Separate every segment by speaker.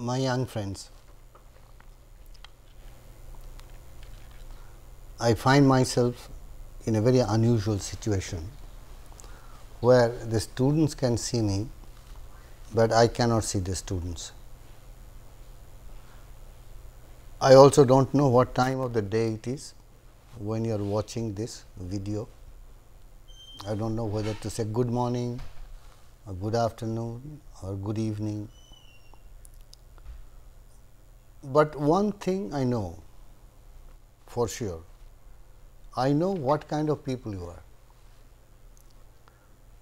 Speaker 1: My young friends, I find myself in a very unusual situation where the students can see me, but I cannot see the students. I also do not know what time of the day it is when you are watching this video. I do not know whether to say good morning or good afternoon or good evening. But one thing I know for sure, I know what kind of people you are.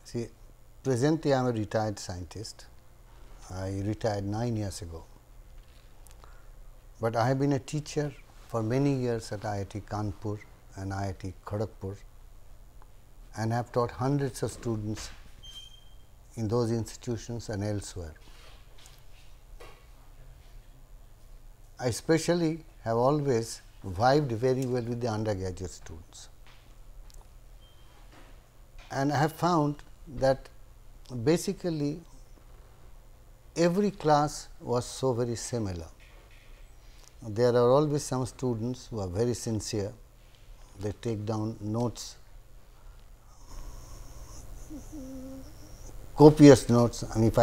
Speaker 1: See, presently I am a retired scientist. I retired 9 years ago. But I have been a teacher for many years at IIT Kanpur and IIT Kharagpur, and have taught hundreds of students in those institutions and elsewhere. I especially have always vibed very well with the undergraduate students, and I have found that basically every class was so very similar. There are always some students who are very sincere, they take down notes, copious notes, and if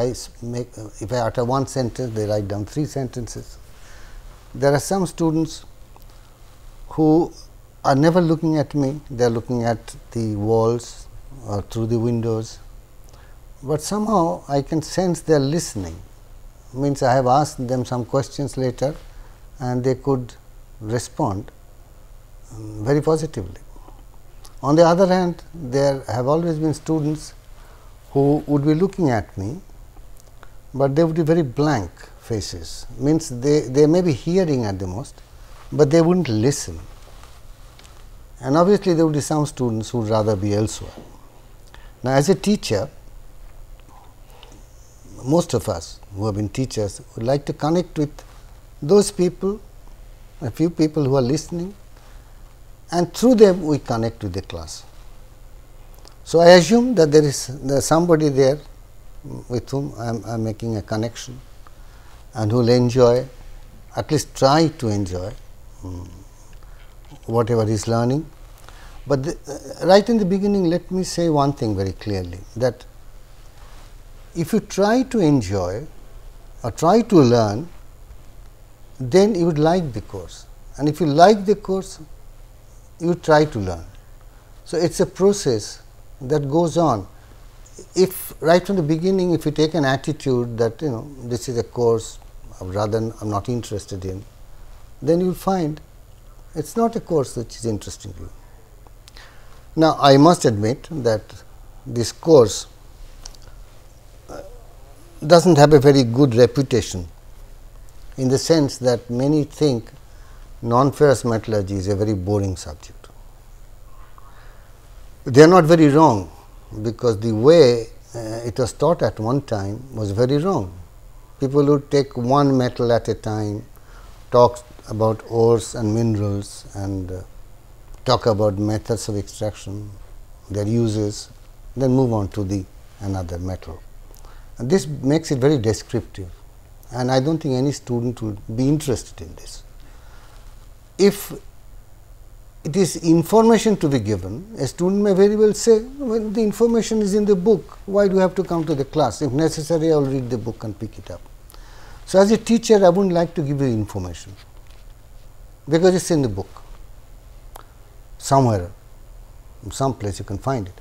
Speaker 1: I utter one sentence, they write down 3 sentences. There are some students who are never looking at me, they are looking at the walls or through the windows, but somehow I can sense they are listening. Means I have asked them some questions later and they could respond very positively. On the other hand, there have always been students who would be looking at me, but they would be very blank faces. Means they may be hearing at the most, but they would not listen. And obviously, there would be some students who would rather be elsewhere. Now, as a teacher, most of us who have been teachers would like to connect with those people, a few people who are listening, and through them we connect with the class. So, I assume that there is somebody there with whom I am making a connection and who will enjoy, at least try to enjoy whatever he is learning. But right in the beginning, let me say one thing very clearly, that if you try to enjoy or try to learn, then you would like the course, and if you like the course, you try to learn. So, it is a process that goes on. If right from the beginning, if you take an attitude that this is a course rather I am not interested in, then you will find it is not a course which is interesting to you. Now, I must admit that this course does not have a very good reputation, in the sense that many think non-ferrous metallurgy is a very boring subject. They are not very wrong, because the way it was taught at one time was very wrong. People would take one metal at a time, talk about ores and minerals, and talk about methods of extraction, their uses, then move on to another metal. And this makes it very descriptive, and I do not think any student would be interested in this. If it is information to be given, a student may very well say, well, the information is in the book, why do you have to come to the class? If necessary, I will read the book and pick it up. So, as a teacher, I would not like to give you information, because it is in the book, somewhere, some place you can find it.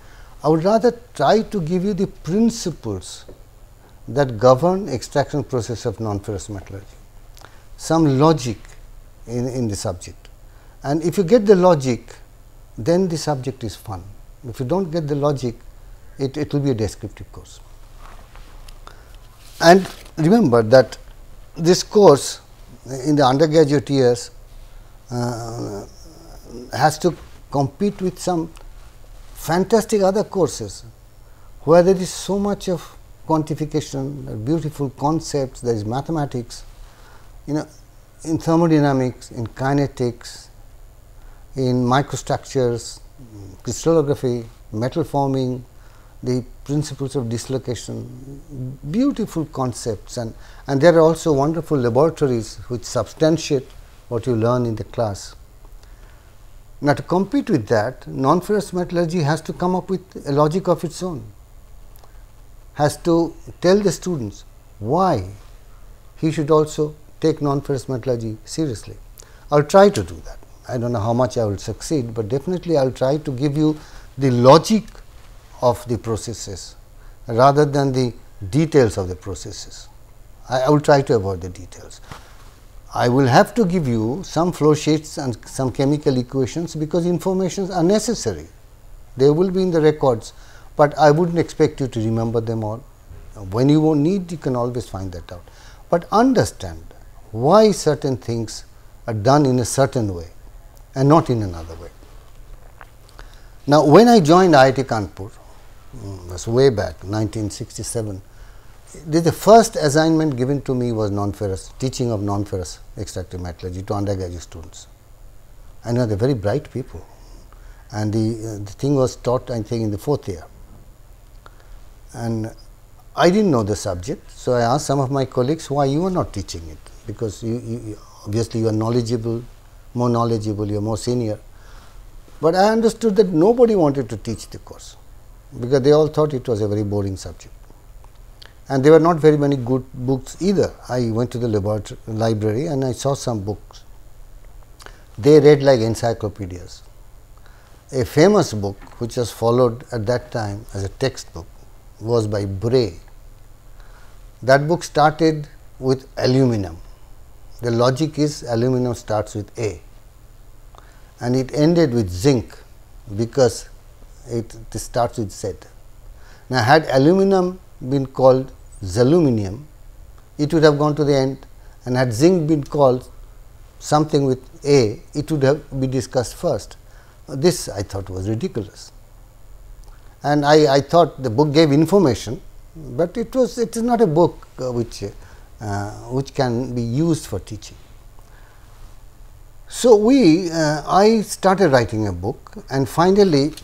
Speaker 1: I would rather try to give you the principles that govern extraction process of non-ferrous metallurgy, some logic in the subject. And if you get the logic, then the subject is fun. If you do not get the logic, it will be a descriptive course. And remember that this course in the undergraduate years has to compete with some fantastic other courses, where there is so much of quantification, beautiful concepts, there is mathematics, in thermodynamics, in kinetics, in microstructures, crystallography, metal forming, the principles of dislocation, beautiful concepts, and there are also wonderful laboratories which substantiate what you learn in the class. Now, to compete with that, non-ferrous metallurgy has to come up with a logic of its own, has to tell the students why he should also take non-ferrous metallurgy seriously. I will try to do that. I do not know how much I will succeed, but definitely I will try to give you the logic of the processes rather than the details of the processes. I will try to avoid the details. I will have to give you some flow sheets and some chemical equations, because informations are necessary. They will be in the records, but I would not expect you to remember them all. When you won't need, you can always find that out. But understand why certain things are done in a certain way and not in another way. Now, when I joined IIT Kanpur, that's way back 1967, the first assignment given to me was non-ferrous, teaching of non-ferrous extractive metallurgy to undergraduate students. I know they are very bright people, and the thing was taught, I think, in the 4th year. And I did not know the subject, so I asked some of my colleagues why you are not teaching it, because you obviously you are knowledgeable, more knowledgeable, you are more senior. But I understood that nobody wanted to teach the course, because they all thought it was a very boring subject. And there were not very many good books either. I went to the library and I saw some books. They read like encyclopedias. A famous book which was followed at that time as a textbook was by Bray. That book started with aluminum. The logic is aluminum starts with A, and it ended with zinc, because it starts with Z. Now, had aluminum been called zaluminium, it would have gone to the end, and had zinc been called something with A, it would have been discussed first. This I thought was ridiculous, and I thought the book gave information, but it is not a book which can be used for teaching. So, I started writing a book, and finally,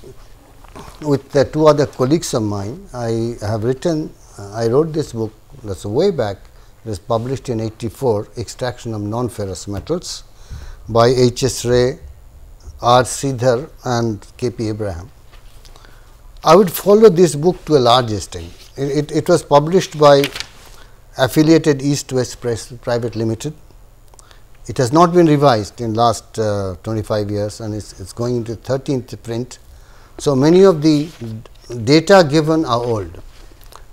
Speaker 1: with the 2 other colleagues of mine, I wrote this book, that is way back. It was published in 84, Extraction of Non-ferrous Metals, by H. S. Ray, R. Sridhar and K. P. Abraham. I would follow this book to a large extent. It was published by affiliated East West Press Private Limited. It has not been revised in last 25 years, and it is going into 13th print. So, many of the data given are old,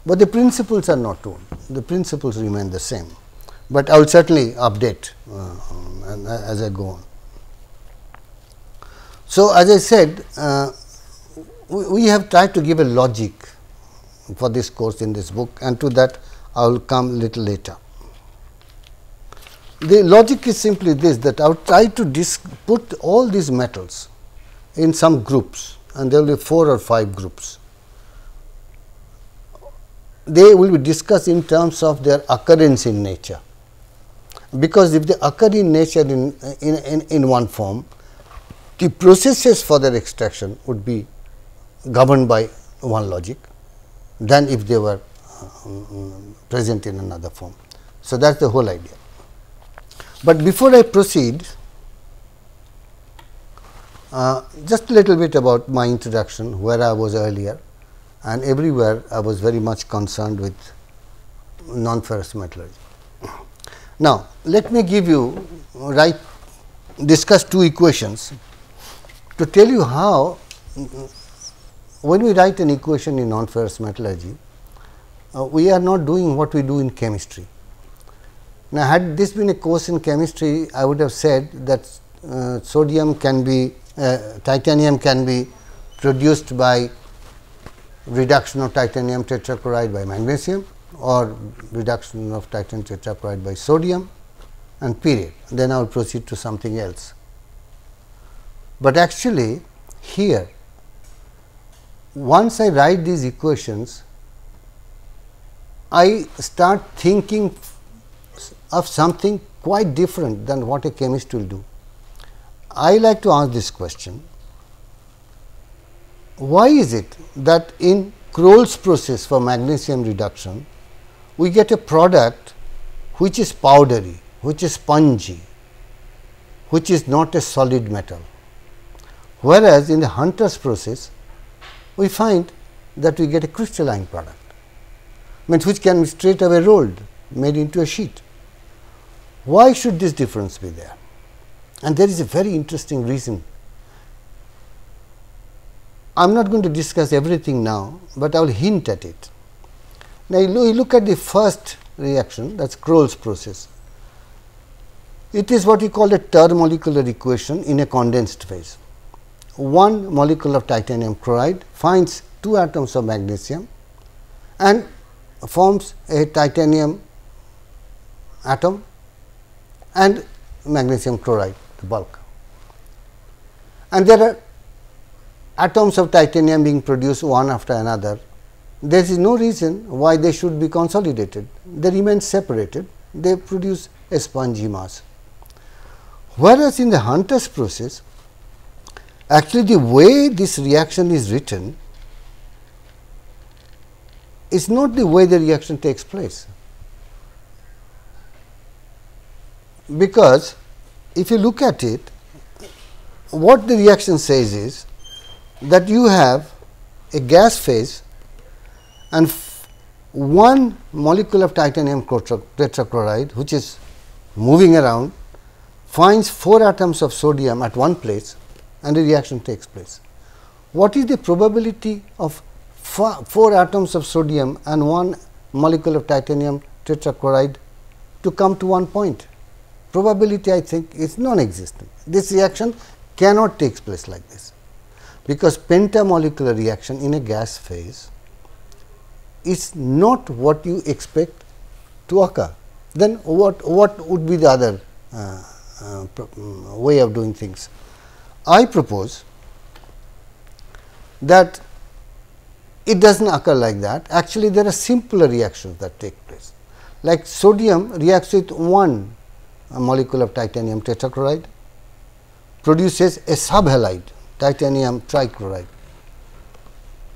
Speaker 1: but the principles are not old. The principles remain the same, but I will certainly update as I go on. So, as I said, we have tried to give a logic for this course in this book, and to that I will come a little later. The logic is simply this, that I will try to put all these metals in some groups, and there will be 4 or 5 groups. They will be discussed in terms of their occurrence in nature, because if they occur in nature in one form, the processes for their extraction would be governed by one logic than if they were present in another form. So, that is the whole idea. But before I proceed, just a little bit about my introduction, where I was earlier, and everywhere I was very much concerned with non-ferrous metallurgy. Now, let me give you discuss 2 equations to tell you how, when we write an equation in non-ferrous metallurgy, we are not doing what we do in chemistry. Now, had this been a course in chemistry, I would have said that titanium can be produced by reduction of titanium tetrachloride by magnesium, or reduction of titanium tetrachloride by sodium, and period. Then I will proceed to something else. But actually, here, once I write these equations, I start thinking of something quite different than what a chemist will do. I like to ask this question: why is it that in Kroll's process for magnesium reduction, we get a product which is powdery, which is spongy, which is not a solid metal. Whereas, in the Hunter's process, we find that we get a crystalline product, means which can be straight away rolled, made into a sheet. Why should this difference be there? And there is a very interesting reason. I am not going to discuss everything now, but I will hint at it. Now, you look at the first reaction, that is Kroll's process. It is what we call a termolecular equation in a condensed phase. One molecule of titanium chloride finds 2 atoms of magnesium and forms a titanium atom and magnesium chloride, the bulk. And there are atoms of titanium being produced one after another. There is no reason why they should be consolidated. They remain separated, they produce a spongy mass. Whereas, in the Hunter's process, actually the way this reaction is written is not the way the reaction takes place. Because if you look at it, what the reaction says is that you have a gas phase and one molecule of titanium tetrachloride, which is moving around, finds 4 atoms of sodium at one place and the reaction takes place. What is the probability of 4 atoms of sodium and 1 molecule of titanium tetrachloride to come to one point? Probability, I think, is non-existent. This reaction cannot take place like this, because pentamolecular reaction in a gas phase is not what you expect to occur. Then what would be the other way of doing things? I propose that it does not occur like that. Actually, there are simpler reactions that take place, like sodium reacts with one molecule of titanium tetrachloride, produces a subhalide titanium trichloride,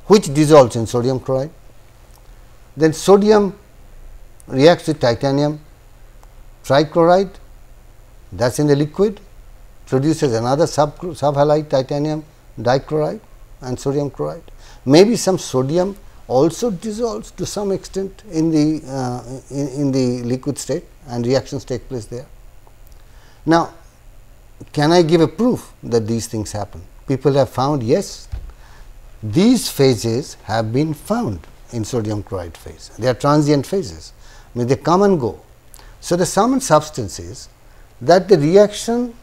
Speaker 1: which dissolves in sodium chloride. Then sodium reacts with titanium trichloride, that is in the liquid, produces another subhalide titanium dichloride and sodium chloride. Maybe some sodium also dissolves to some extent in the liquid state and reactions take place there. Now, can I give a proof that these things happen? People have found, yes, these phases have been found in sodium chloride phase. They are transient phases, I mean they come and go. So, the sum and substance is that the reaction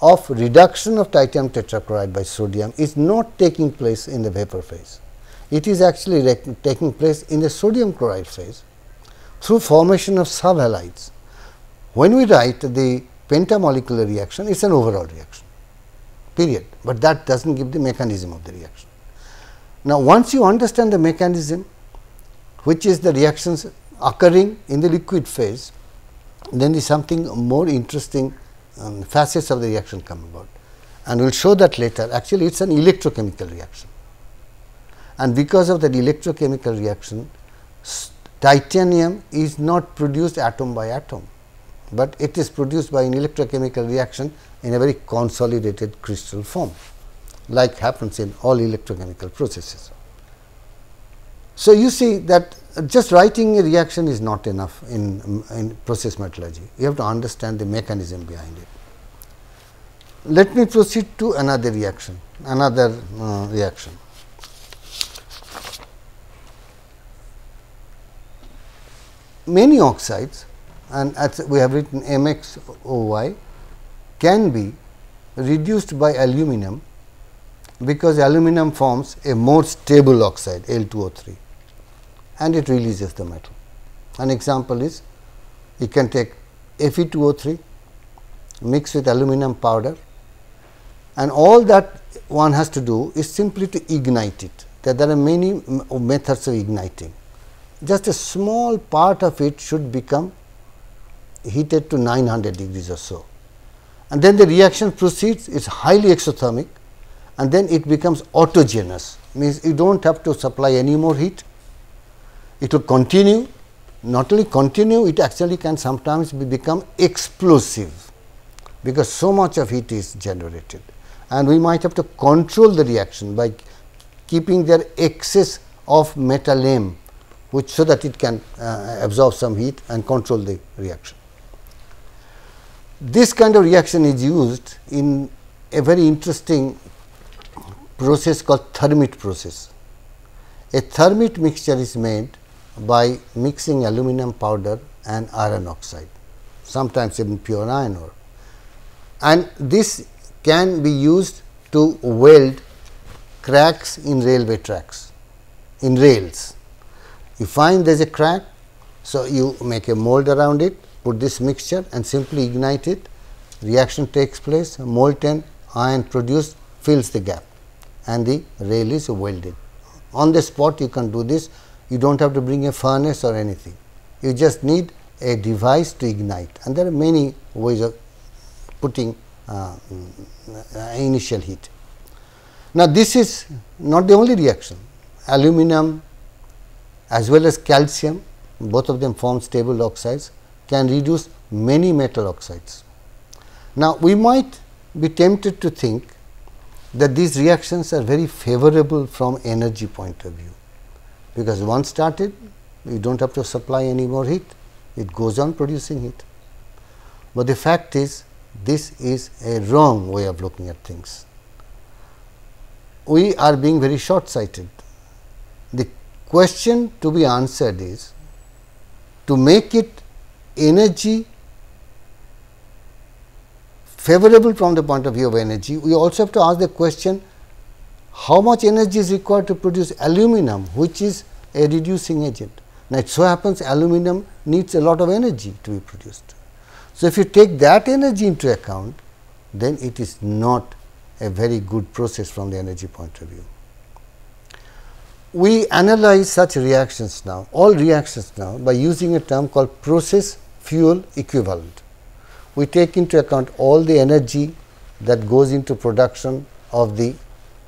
Speaker 1: of reduction of titanium tetrachloride by sodium is not taking place in the vapor phase. It is actually taking place in the sodium chloride phase through formation of subhalides. When we write the pentamolecular reaction, it is an overall reaction, period, but that does not give the mechanism of the reaction. Now, once you understand the mechanism, which is the reactions occurring in the liquid phase, then there is something more interesting facets of the reaction come about, and we will show that later. Actually, it is an electrochemical reaction, and because of that electrochemical reaction, titanium is not produced atom by atom, but it is produced by an electrochemical reaction in a very consolidated crystal form, like happens in all electrochemical processes. So, you see that just writing a reaction is not enough in process metallurgy. You have to understand the mechanism behind it. Let me proceed to another reaction, Many oxides, and as we have written MXOY, can be reduced by aluminum, because aluminum forms a more stable oxide Al2O3 and it releases the metal. An example is, you can take Fe2O3 mix with aluminum powder, and all that one has to do is simply to ignite it. There are many methods of igniting. Just a small part of it should become heated to 900 degrees or so, and then the reaction proceeds. It is highly exothermic, and then it becomes autogenous. means you do not have to supply any more heat. It will continue, not only continue, it actually can sometimes become explosive, because so much of heat is generated, and we might have to control the reaction by keeping there excess of metal M, which so that it can absorb some heat and control the reaction. This kind of reaction is used in a very interesting process called thermit process. A thermit mixture is made by mixing aluminum powder and iron oxide, sometimes even pure iron ore, and this can be used to weld cracks in railway tracks, in rails. You find there is a crack, so you make a mold around it, put this mixture and simply ignite it, reaction takes place, molten iron produced fills the gap and the rail is welded. On the spot you can do this, you do not have to bring a furnace or anything, you just need a device to ignite, and there are many ways of putting initial heat. Now, this is not the only reaction. Aluminum as well as calcium, both of them form stable oxides, can reduce many metal oxides. Now, we might be tempted to think that these reactions are very favorable from energy point of view, because once started you do not have to supply any more heat, it goes on producing heat. But the fact is, this is a wrong way of looking at things. We are being very short sighted. The question to be answered is, to make it energy favorable from the point of view of energy, we also have to ask the question, how much energy is required to produce aluminum, which is a reducing agent. Now, it so happens aluminum needs a lot of energy to be produced. So, if you take that energy into account, then it is not a very good process from the energy point of view. We analyze such reactions now, all reactions now, by using a term called process fuel equivalent. We take into account all the energy that goes into production of the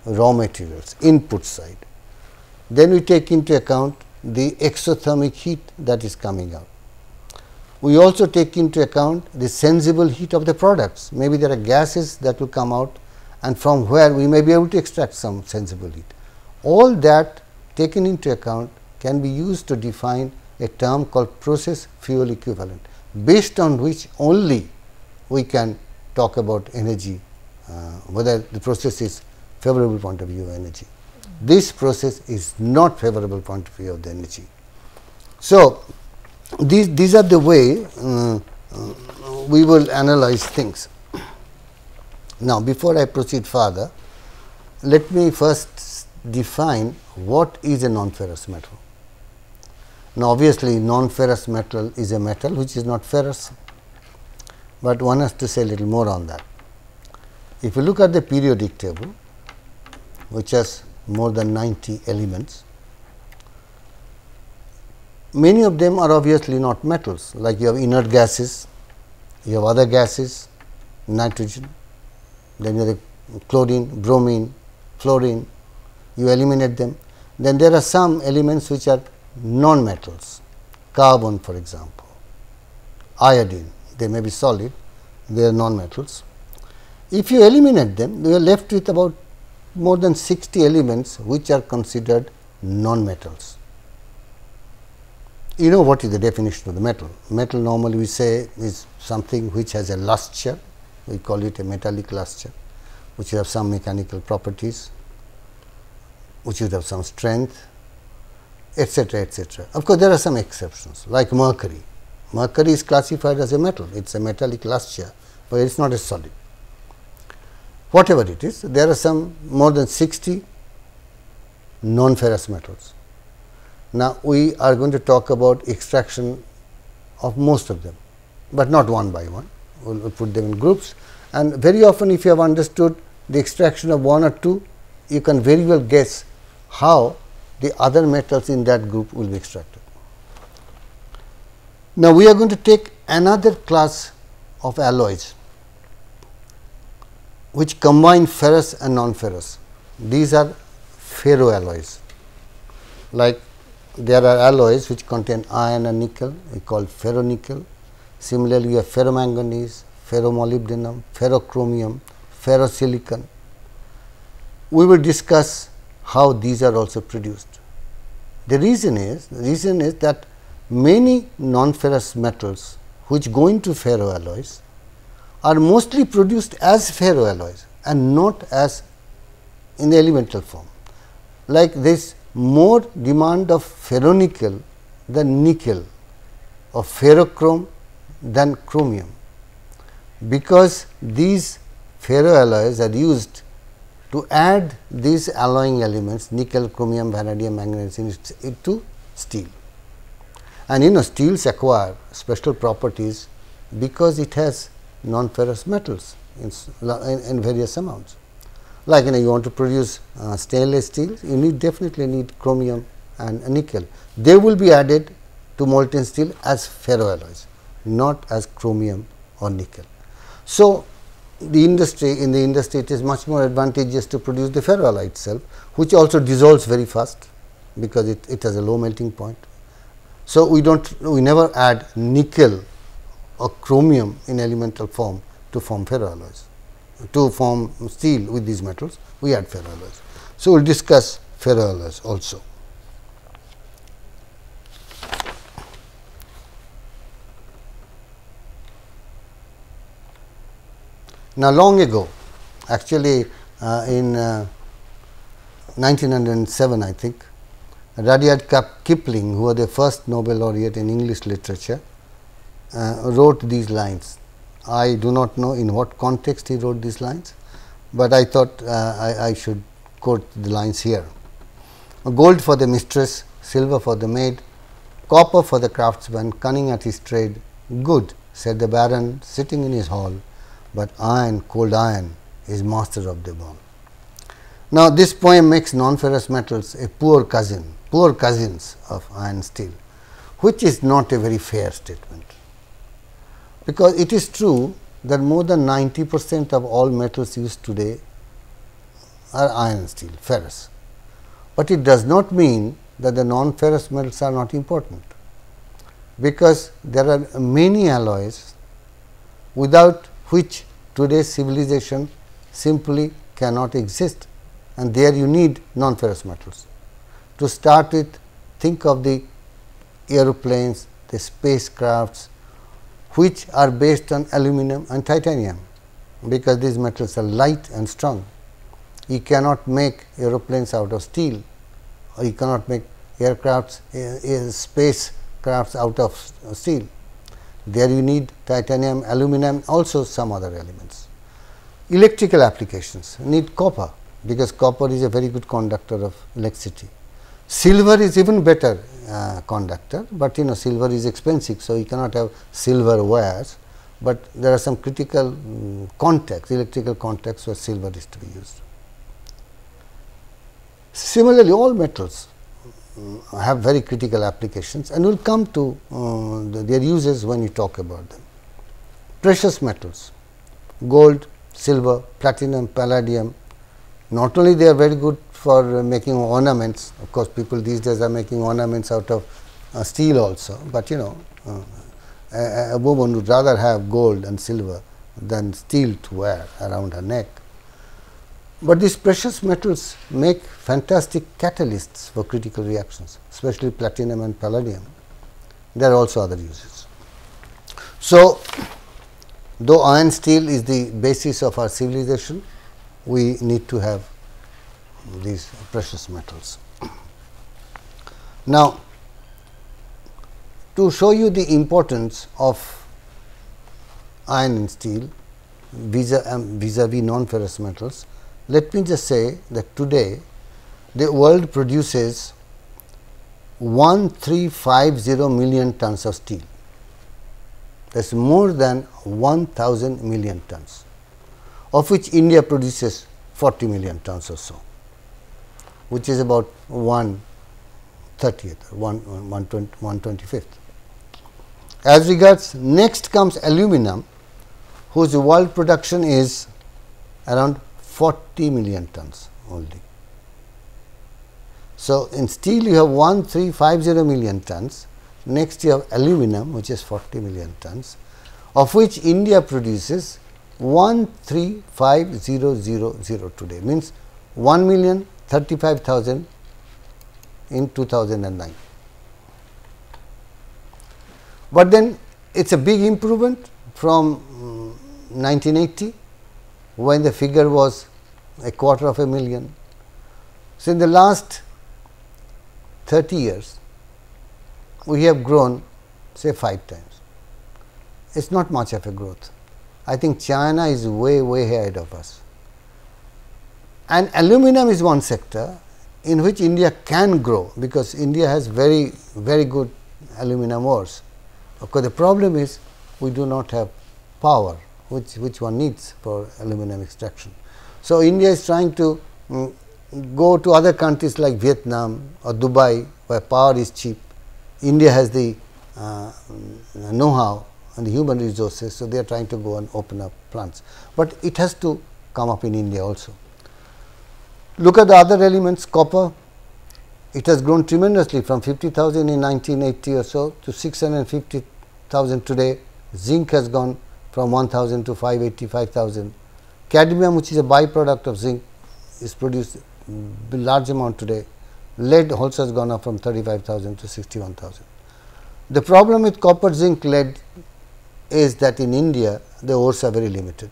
Speaker 1: raw materials, input side. Then we take into account the exothermic heat that is coming out. We also take into account the sensible heat of the products. Maybe there are gases that will come out, and from where we may be able to extract some sensible heat. All that taken into account can be used to define a term called process fuel equivalent, based on which only we can talk about energy, whether the process is favorable point of view of energy. This process is not favorable point of view of the energy. So, these are the way we will analyze things. Now, before I proceed further, let me first define what is a non-ferrous metal. Now, obviously, non-ferrous metal is a metal which is not ferrous, but one has to say a little more on that. If you look at the periodic table, which has more than 90 elements, many of them are obviously not metals, like you have inert gases, you have other gases, nitrogen, then you have chlorine, bromine, fluorine, you eliminate them. Then there are some elements which are non-metals, carbon for example, iodine, they may be solid, they are non-metals. If you eliminate them, you are left with about more than 60 elements which are considered non-metals. You know what is the definition of the metal? Metal normally we say is something which has a luster, we call it a metallic luster, which have some mechanical properties, which would have some strength, etc., etc. Of course, there are some exceptions like mercury. Mercury is classified as a metal, it is a metallic luster, but it is not a solid. Whatever it is, there are some more than 60 non-ferrous metals. Now, we are going to talk about extraction of most of them, but not one by one. We will put them in groups, and very often if you have understood the extraction of one or two, you can very well guess how the other metals in that group will be extracted. Now, we are going to take another class of alloys which combine ferrous and non-ferrous. These are ferroalloys. Like there are alloys which contain iron and nickel, we call ferronickel. Similarly, we have ferromanganese, ferromolybdenum, ferrochromium, ferrosilicon. We will discuss how these are also produced. The reason is that many non-ferrous metals which go into ferroalloys are mostly produced as ferroalloys and not as in the elemental form. Like there is more demand of ferronickel than nickel, of ferrochrome than chromium, because these ferroalloys are used to add these alloying elements nickel, chromium, vanadium, manganese into steel. And steels acquire special properties because it has non-ferrous metals in various amounts. Like you want to produce stainless steel, you definitely need chromium and nickel. They will be added to molten steel as ferroalloys, not as chromium or nickel. So, in the industry it is much more advantageous to produce the ferroalloy itself, which also dissolves very fast because it has a low melting point. So, we never add nickel or chromium in elemental form to form ferroalloys. To form steel with these metals, we add ferroalloys. So, we will discuss ferroalloys also. Now, long ago, actually in 1907, I think, Rudyard Kipling, who was the first Nobel laureate in English literature, wrote these lines. I do not know in what context he wrote these lines, but I thought I should quote the lines here. Gold for the mistress, silver for the maid, copper for the craftsman, cunning at his trade. Good, said the baron, sitting in his hall, but iron, cold iron, is master of them all. Now, this poem makes non-ferrous metals a poor cousins of iron steel, which is not a very fair statement, because it is true that more than 90% of all metals used today are iron steel, ferrous, but it does not mean that the non-ferrous metals are not important, because there are many alloys without which today's civilization simply cannot exist, and there you need non-ferrous metals. To start with, think of the aeroplanes, the spacecrafts, which are based on aluminum and titanium, because these metals are light and strong. You cannot make aeroplanes out of steel, or you cannot make spacecrafts out of steel. There you need titanium, aluminum, also some other elements. Electrical applications need copper, because copper is a very good conductor of electricity. Silver is even better conductor, but silver is expensive, so you cannot have silver wires, but there are some critical contacts, electrical contacts where silver is to be used. Similarly, all metals have very critical applications, and we will come to their uses when we talk about them. Precious metals, gold, silver, platinum, palladium, not only they are very good for making ornaments. Of course, people these days are making ornaments out of steel also, but a woman would rather have gold and silver than steel to wear around her neck. But these precious metals make fantastic catalysts for critical reactions, especially platinum and palladium. There are also other uses. So, though iron steel is the basis of our civilization, we need to have these precious metals. Now, to show you the importance of iron and steel vis-a-vis non-ferrous metals, let me just say that today the world produces 1350 million tons of steel. That is more than 1000 million tons, of which India produces 40 million tons or so, which is about 1/30th, 1/25th. As regards next comes aluminum, whose world production is around 40 million tons only. So, in steel you have 1350 million tons, next you have aluminum which is 40 million tons, of which India produces 135000 today, means 1,035,000 in 2009. But then it is a big improvement from 1980, when the figure was 250,000. So, in the last 30 years, we have grown say 5 times. It is not much of a growth. I think China is way ahead of us. And aluminum is one sector in which India can grow, because India has very good aluminum ores. Of course, the problem is we do not have power which one needs for aluminum extraction. So, India is trying to go to other countries like Vietnam or Dubai, where power is cheap. India has the know-how and the human resources. So, they are trying to go and open up plants, but it has to come up in India also. Look at the other elements. Copper, it has grown tremendously from 50,000 in 1980 or so to 650,000 today. Zinc has gone from 1,000 to 585,000. Cadmium, which is a byproduct of zinc, is produced a large amount today. Lead also has gone up from 35,000 to 61,000. The problem with copper, zinc, lead is that in India the ores are very limited.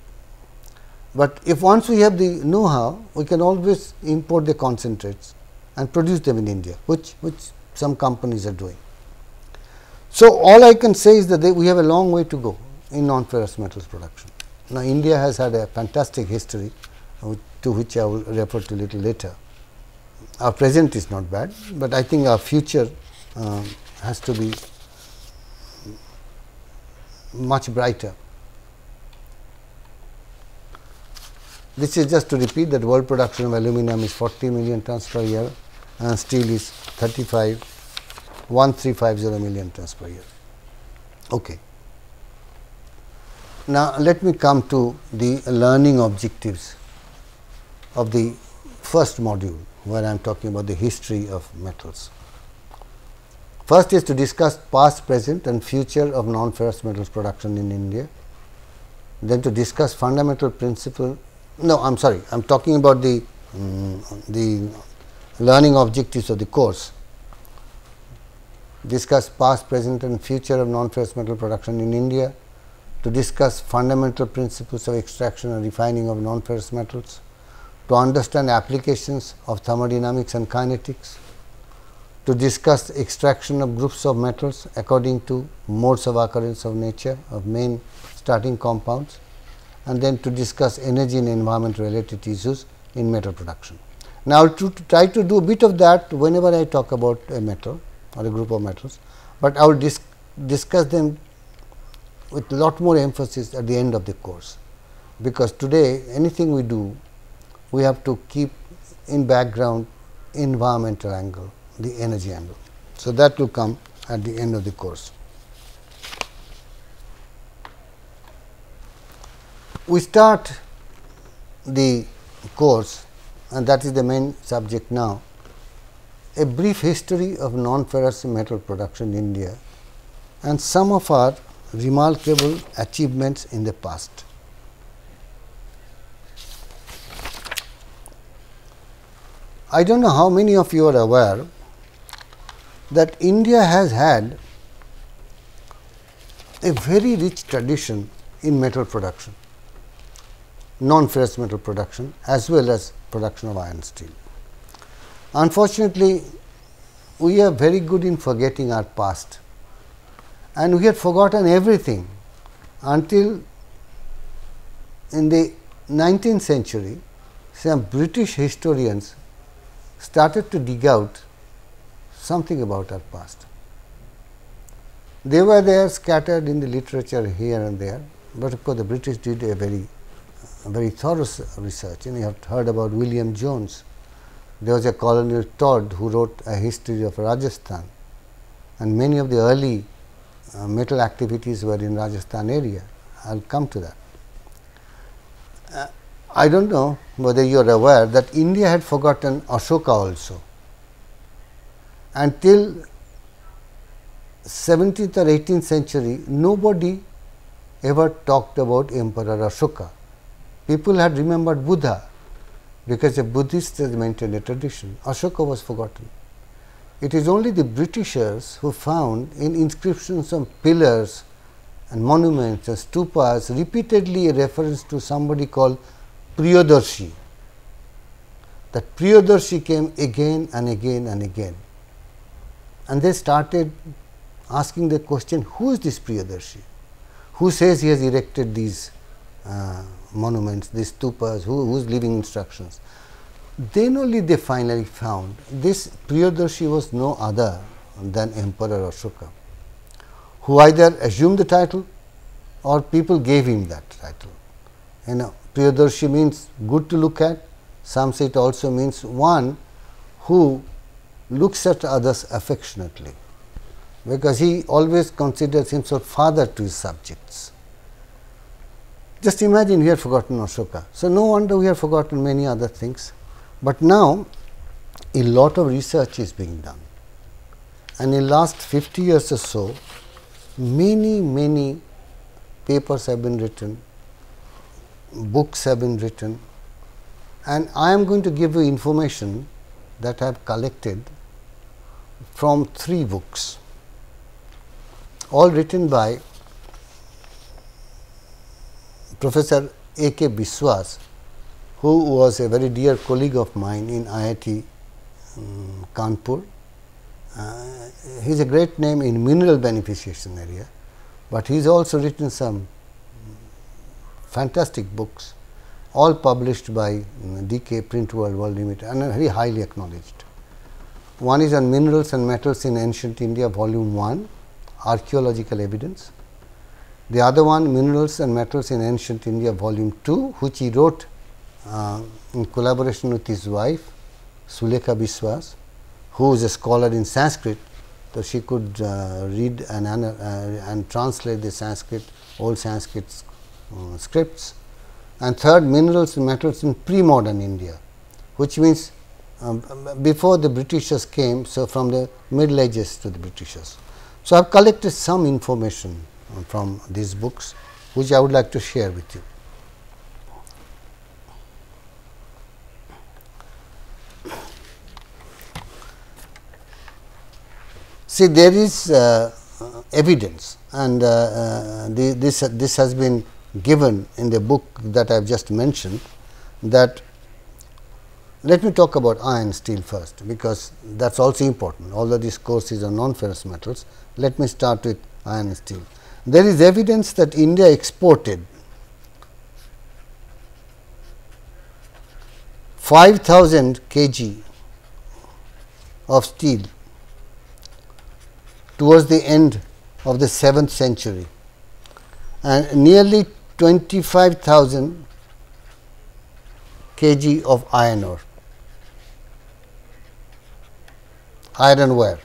Speaker 1: But if once we have the know-how, we can always import the concentrates and produce them in India, which some companies are doing. So, all I can say is that we have a long way to go in non-ferrous metals production. Now, India has had a fantastic history, to which I will refer to a little later. Our present is not bad, but I think our future has to be much brighter. This is just to repeat that world production of aluminum is 40 million tons per year and steel is 1350 million tons per year. Okay. Now, let me come to the learning objectives of the first module, where I am talking about the history of metals. First is to discuss past, present and future of non-ferrous metals production in India. Then to discuss fundamental principle. No, I am sorry, I am talking about the learning objectives of the course. Discuss past, present and future of non-ferrous metal production in India. To discuss fundamental principles of extraction and refining of non-ferrous metals. To understand applications of thermodynamics and kinetics. To discuss extraction of groups of metals according to modes of occurrence of nature of main starting compounds, and then to discuss energy and environment related issues in metal production. Now, to try to do a bit of that whenever I talk about a metal or a group of metals, but I will discuss them with lot more emphasis at the end of the course, because today anything we do, we have to keep in background environmental angle, the energy angle. So, that will come at the end of the course. We start the course, and that is the main subject now, a brief history of non-ferrous metal production in India and some of our remarkable achievements in the past. I do not know how many of you are aware that India has had a very rich tradition in metal production, non-ferrous metal production as well as production of iron steel. Unfortunately, we are very good in forgetting our past, and we had forgotten everything until in the 19th century some British historians started to dig out something about our past. They were there scattered in the literature here and there, but of course, the British did a very thorough research, and you have heard about William Jones. There was a Colonel Todd who wrote a history of Rajasthan, and many of the early metal activities were in Rajasthan area. I will come to that. I do not know whether you are aware that India had forgotten Ashoka also. until 17th or 18th century, nobody ever talked about Emperor Ashoka. People had remembered Buddha because the Buddhists had maintained a tradition. Ashoka was forgotten. It is only the Britishers who found in inscriptions on pillars and monuments and stupas repeatedly a reference to somebody called Priyadarshi. That Priyadarshi came again and again and again, and they started asking the question, who is this Priyadarshi? Who says he has erected these monuments, these stupas, whose living instructions? Then only they finally found this Priyadarshi was no other than Emperor Ashoka, who either assumed the title or people gave him that title. You know, Priyadarshi means good to look at. Some say it also means one who looks at others affectionately, because he always considers himself father to his subjects. Just imagine we have forgotten Ashoka. So, no wonder we have forgotten many other things, but now a lot of research is being done, and in last 50 years or so, many papers have been written, books have been written, and I am going to give you information that I have collected from 3 books, all written by Professor A.K. Biswas, who was a very dear colleague of mine in IIT Kanpur. He is a great name in mineral beneficiation area, but he has also written some fantastic books, all published by DK Print World Limited and very highly acknowledged. One is on minerals and metals in ancient India, volume 1, archaeological evidence. The other one, minerals and metals in ancient India, volume 2, which he wrote in collaboration with his wife Sulekha Biswas, who is a scholar in Sanskrit, so she could read and translate the Sanskrit, old Sanskrit scripts. And third, minerals and metals in pre-modern India, which means before the Britishers came, so from the Middle Ages to the Britishers. So, I have collected some information from these books, which I would like to share with you. See, there is evidence, and this has been given in the book that I have just mentioned, that let me talk about iron steel first, because that is also important. Although this course is on non-ferrous metals, let me start with iron and steel. There is evidence that India exported 5,000 kg of steel towards the end of the 7th century, and nearly 25,000 kg of iron ore, ironware.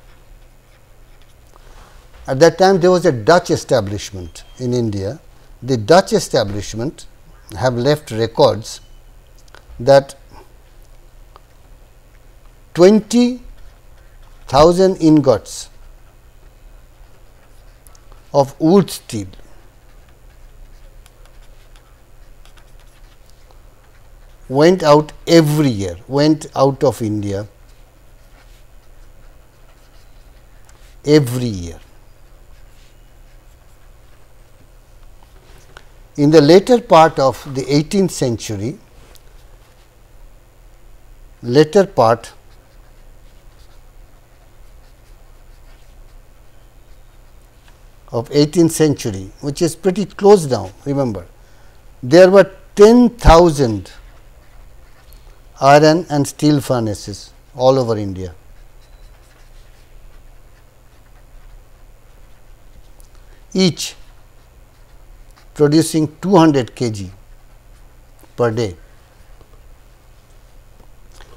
Speaker 1: At that time, there was a Dutch establishment in India. The Dutch establishment have left records that 20,000 ingots of wood steel went out every year, went out of India every year. In the later part of the 18th century, later part of 18th century, which is pretty close now, remember, there were 10,000 iron and steel furnaces all over India. Each producing 200 kg per day.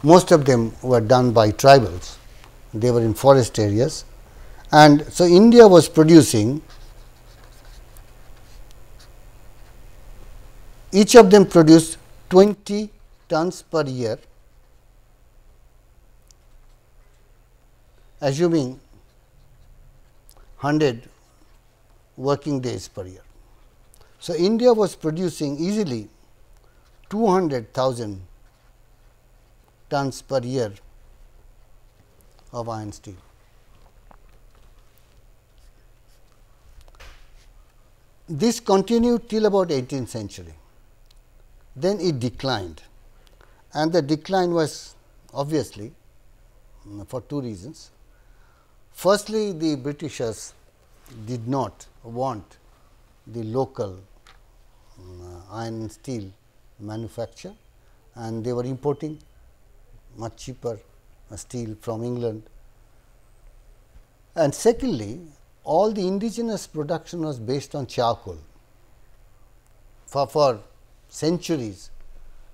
Speaker 1: Most of them were done by tribals, they were in forest areas, and so India was producing, each of them produced 20 tons per year, assuming 100 working days per year. So, India was producing easily 200,000 tons per year of iron steel. This continued till about 18th century. Then it declined, and the decline was obviously for two reasons. Firstly, the Britishers did not want the local iron and steel manufacture, and they were importing much cheaper steel from England. And secondly, all the indigenous production was based on charcoal. For centuries,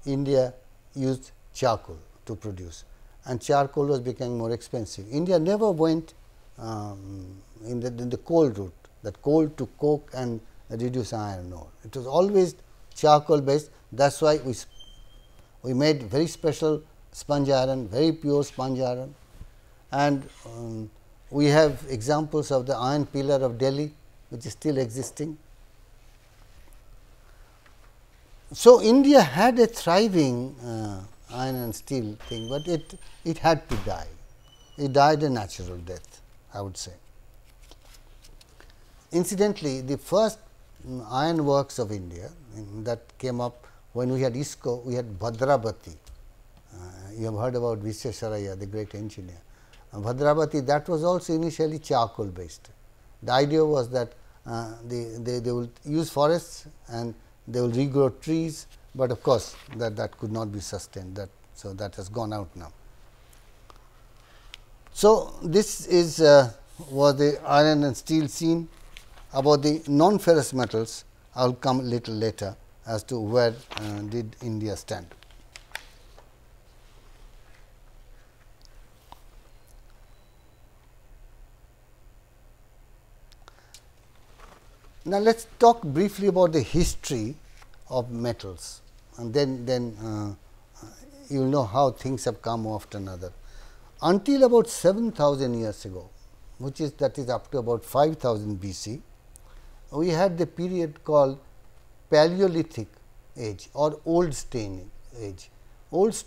Speaker 1: India used charcoal to produce, and charcoal was becoming more expensive. India never went in the coal route, that coal to coke and reduce iron ore. It was always charcoal based. That is why we made very special sponge iron, very pure sponge iron, and we have examples of the iron pillar of Delhi, which is still existing. So, India had a thriving iron and steel thing, but it had to die. It died a natural death, I would say. Incidentally, the first iron works of India that came up when we had ISCO, we had Bhadrabati. You have heard about Visvesvaraya, the great engineer. Bhadrabati, that was also initially charcoal based. The idea was that they will use forests and they will regrow trees, but of course, that could not be sustained. So, that has gone out now. So, this is was the iron and steel scene. About the non-ferrous metals, I will come a little later as to where did India stand. Now, let us talk briefly about the history of metals, and then you will know how things have come after another. Until about 7,000 years ago, that is up to about 5,000 BC, we had the period called Paleolithic age or Old Stone Age. Old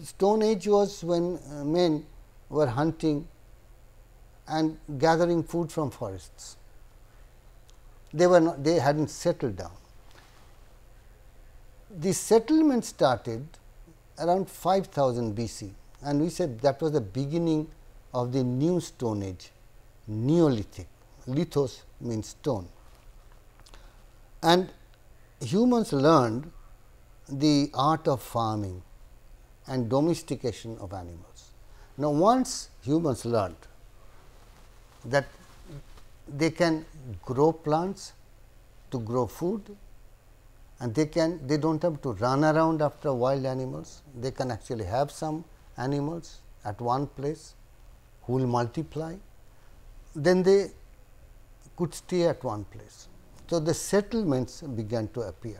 Speaker 1: Stone Age was when men were hunting and gathering food from forests. They hadn't settled down. The settlement started around 5,000 BC, and we said that was the beginning of the new Stone Age, Neolithic. Lithos means stone, and humans learned the art of farming and domestication of animals. Now, once humans learned that they can grow plants to grow food, and they do not have to run around after wild animals. They can actually have some animals at one place who will multiply, then they could stay at one place. So, the settlements began to appear.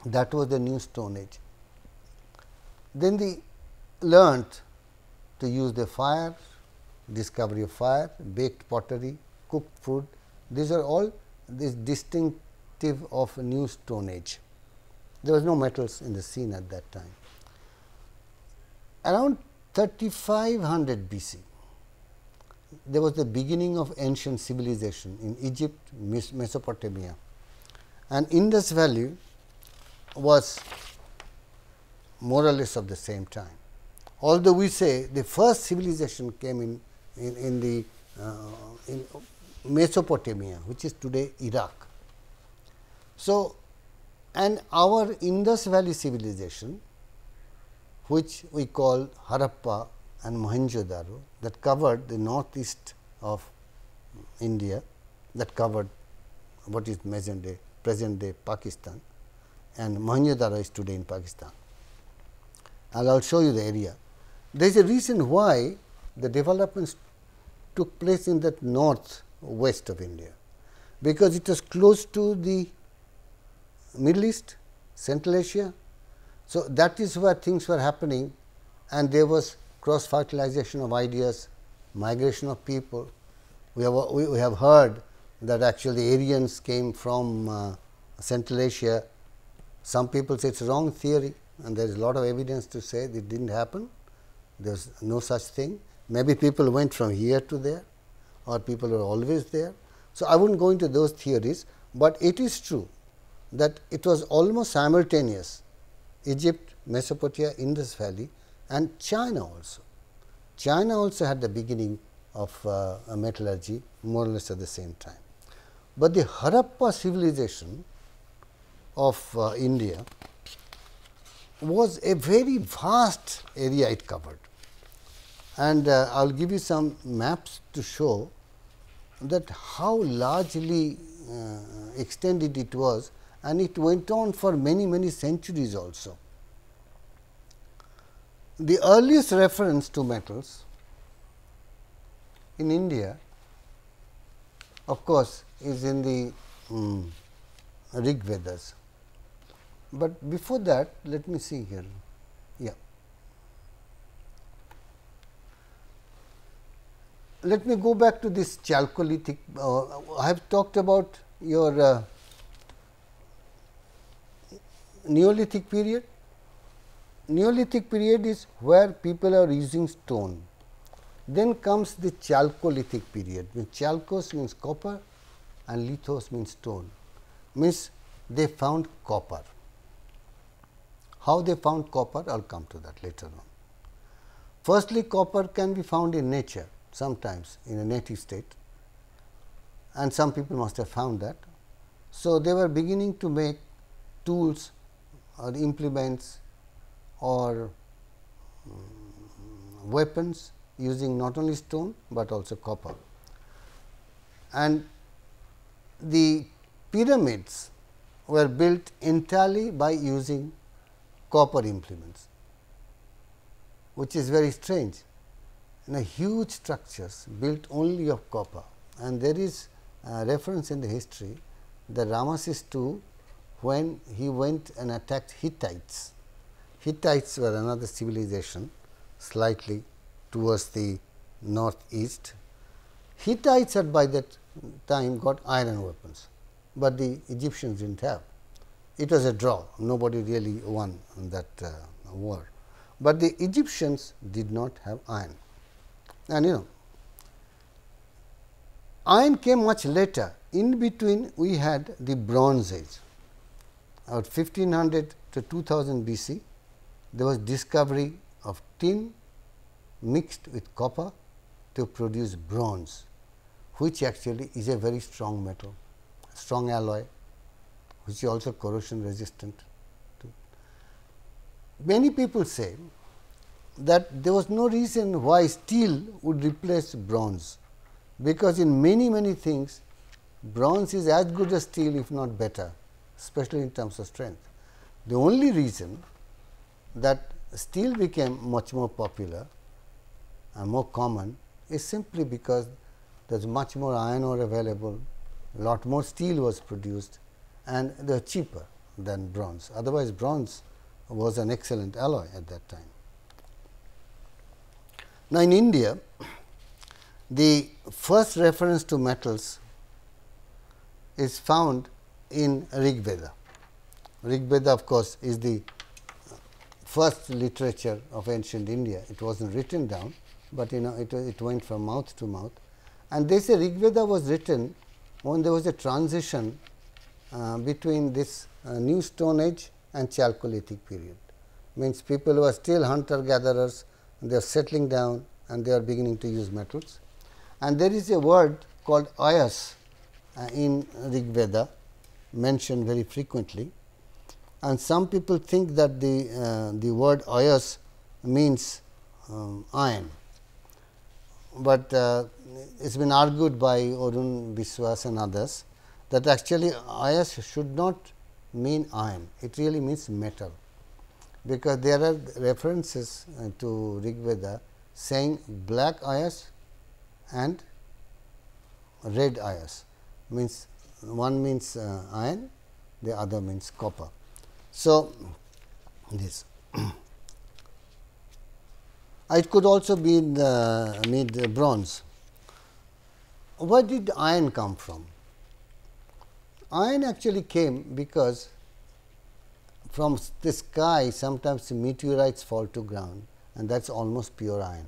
Speaker 1: That was the new Stone Age. Then they learnt to use the fire, discovery of fire, baked pottery, cooked food. These are all distinctive of a new Stone Age. There was no metals in the scene at that time. Around 3500 BC, there was the beginning of ancient civilization in Egypt, Mesopotamia, and Indus Valley was more or less of the same time. Although we say the first civilization came in Mesopotamia, which is today Iraq. So, and our Indus Valley civilization, which we call Harappa and Mohenjo-daro, that covered the northeast of India, that covered what is present day Pakistan, and Mohenjo-daro is today in Pakistan. And I will show you the area. There is a reason why the developments took place in that northwest of India, because it was close to the Middle East, Central Asia. So, that is where things were happening, and there was cross fertilization of ideas, migration of people. We have heard that actually Aryans came from Central Asia. Some people say it is a wrong theory, and there is a lot of evidence to say it did not happen. There is no such thing. Maybe people went from here to there, or people were always there. So, I would not go into those theories, but it is true that it was almost simultaneous. Egypt, Mesopotamia, Indus Valley, and China also. China also had the beginning of metallurgy more or less at the same time. But the Harappa civilization of India was a very vast area it covered, and I will give you some maps to show that how largely extended it was, and it went on for many centuries also. The earliest reference to metals in India, of course, is in the Rig Vedas. But before that, let me see here. Yeah. Let me go back to this Chalcolithic. I have talked about your Neolithic period. Neolithic period is where people are using stone. Then comes the Chalcolithic period. Chalcos means copper and lithos means stone. Means they found copper. How they found copper? I will come to that later on. Firstly, copper can be found in nature sometimes in a native state, and some people must have found that. So, they were beginning to make tools or implements or weapons using not only stone, but also copper. And the pyramids were built entirely by using copper implements, which is very strange. Huge structures built only of copper, and there is a reference in the history that Ramesses II, when he went and attacked Hittites. Hittites were another civilization slightly towards the northeast. Hittites had by that time got iron weapons, but the Egyptians did not have. It was a draw, nobody really won that war, but the Egyptians did not have iron. And iron came much later. In between, we had the Bronze Age. About 1500 to 2000 BC, there was discovery of tin mixed with copper to produce bronze, which actually is a very strong metal, strong alloy, which is also corrosion resistant. Many people say that there was no reason why steel would replace bronze, because in many things bronze is as good as steel, if not better, especially in terms of strength. The only reason that steel became much more popular and more common is simply because there is much more iron ore available, lot more steel was produced, and they are cheaper than bronze. Otherwise, bronze was an excellent alloy at that time. Now, in India, the first reference to metals is found in Rig Veda. Rig Veda, of course, is the first literature of ancient India. It was not written down, but it went from mouth to mouth, and they say Rig Veda was written when there was a transition between this new Stone Age and Chalcolithic period. Means people were still hunter gatherers, they are settling down and they are beginning to use metals. And there is a word called ayas in Rig Veda mentioned very frequently, and some people think that the word ayas means iron, but it has been argued by Arun Biswas and others that actually ayas should not mean iron, it really means metal, because there are references to Rig Veda saying black ayas and red ayas, means one means iron, the other means copper. So, this It could also be need bronze. Where did iron come from? Iron actually came because from the sky sometimes meteorites fall to ground, and that is almost pure iron.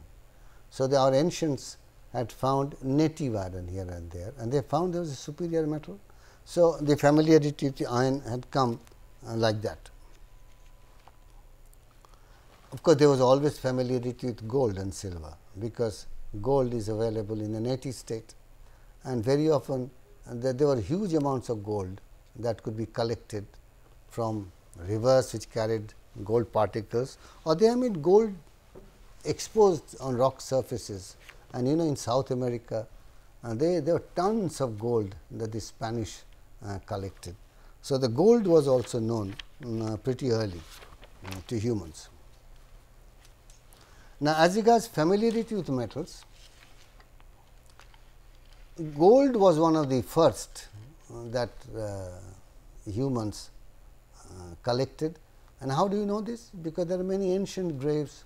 Speaker 1: So, our ancients had found native iron here and there, and they found there was a superior metal. So, the familiarity with the iron had come like that. Of course, there was always familiarity with gold and silver, because gold is available in a native state, and very often there were huge amounts of gold that could be collected from rivers which carried gold particles, or they have made gold exposed on rock surfaces. And in South America, there were tons of gold that the Spanish collected. So, the gold was also known pretty early to humans. Now, as regards familiarity with metals, gold was one of the first that humans collected. And how do you know this? Because there are many ancient graves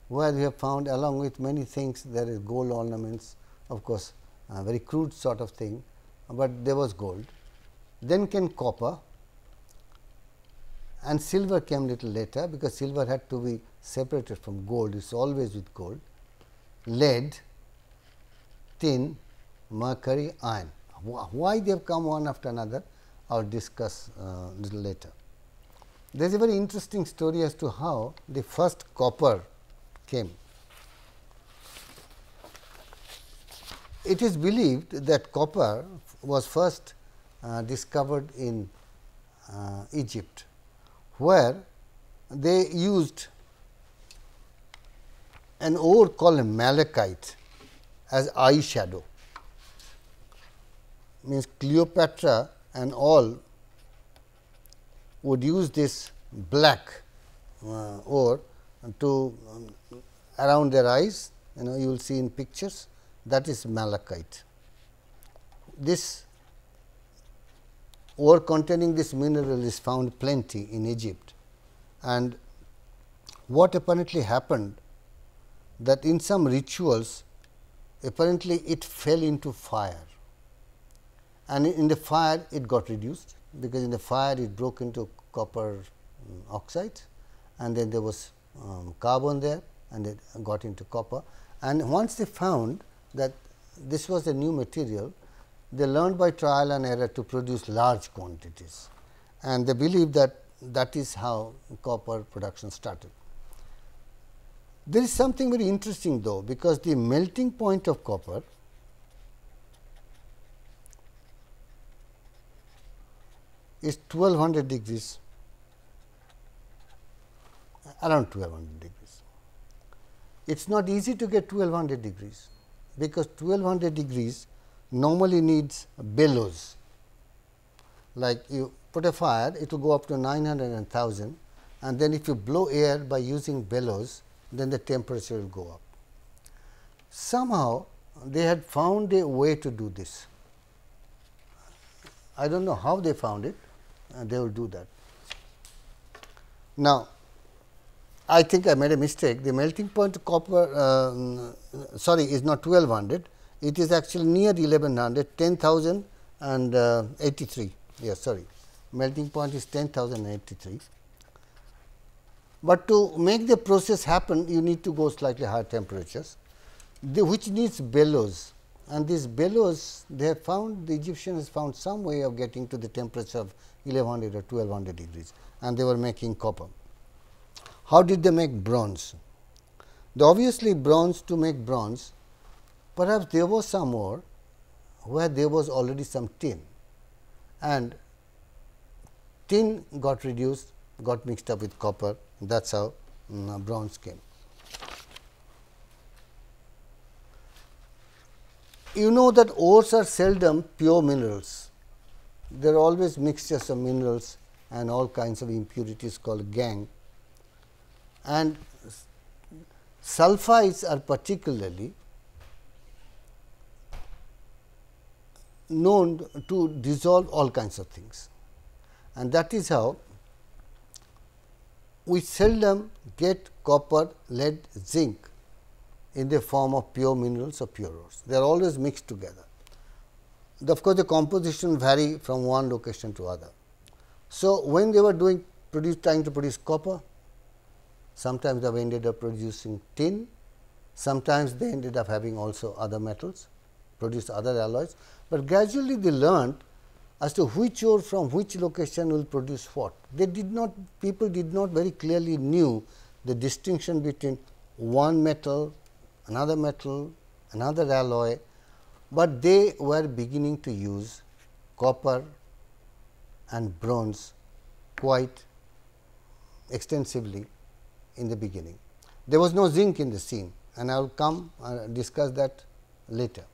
Speaker 1: where we have found, along with many things, there is gold ornaments, of course, a very crude sort of thing, but there was gold. Then came copper, and silver came little later, because silver had to be separated from gold. It is always with gold. Lead, tin, mercury, iron. Why they have come one after another, I will discuss little later. There is a very interesting story as to how the first copper came. It is believed that copper was first discovered in Egypt, where they used an ore called malachite as eyeshadow. Means Cleopatra and all would use this black ore to around their eyes, you will see in pictures, that is malachite. This ore containing this mineral is found plenty in Egypt, and what apparently happened, that in some rituals apparently it fell into fire, and in the fire it got reduced, because in the fire it broke into copper oxide, and then there was carbon there, and it got into copper. And once they found that this was a new material, they learned by trial and error to produce large quantities, and they believe that that is how copper production started. There is something very interesting though, because the melting point of copper is 1200 degrees, around 1200 degrees. It is not easy to get 1200 degrees, because 1200 degrees normally needs bellows. Like you put a fire, it will go up to 900 and 1000, and then if you blow air by using bellows, then the temperature will go up. Somehow they had found a way to do this. I do not know how they found it, they will do that. Now, I think I made a mistake. The melting point of copper is not 1200, it is actually near 1100, 10,083. Yes, sorry, melting point is 10,083. But to make the process happen, you need to go slightly higher temperatures, which needs bellows, and these bellows, they have found, the Egyptians found some way of getting to the temperature of 1100 or 1200 degrees, and they were making copper. How did they make bronze? Obviously, to make bronze, perhaps there was some ore where there was already some tin, and tin got reduced, got mixed up with copper, that is how bronze came. You know that ores are seldom pure minerals, there are always mixtures of minerals and all kinds of impurities called gangue. And sulfides are particularly known to dissolve all kinds of things, and that is how we seldom get copper, lead, zinc in the form of pure minerals or pure ores. They are always mixed together. Of course, the composition vary from one location to other. So, when they were trying to produce copper, sometimes they ended up producing tin, sometimes they ended up having also other metals, produce other alloys, but gradually they learned as to which ore from which location will produce what. People did not very clearly knew the distinction between one metal, another alloy, but they were beginning to use copper and bronze quite extensively in the beginning. There was no zinc in the scene, and I will come and discuss that later.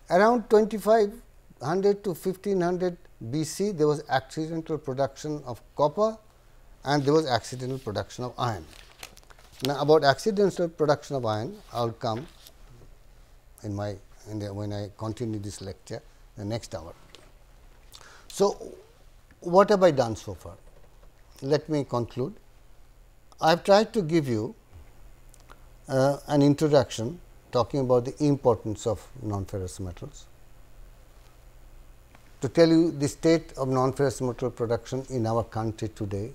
Speaker 1: Around 2500 to 1500 BC, there was accidental production of copper and there was accidental production of iron. Now, about accidental production of iron, I will come when I continue this lecture the next hour. So, what have I done so far? Let me conclude. I have tried to give you an introduction talking about the importance of non-ferrous metals, to tell you the state of non-ferrous metal production in our country today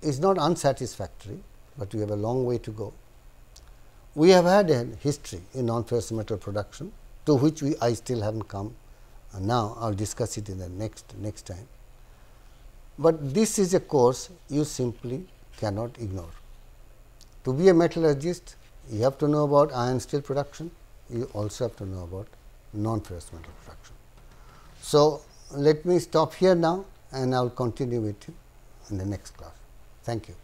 Speaker 1: is not unsatisfactory, but we have a long way to go. We have had a history in non-ferrous metal production, to which I still have not come, and now I will discuss it in the next time. But this is a course you simply cannot ignore. To be a metallurgist, you have to know about iron steel production, you also have to know about non-ferrous metal production. So, let me stop here now and I will continue with you in the next class. Thank you.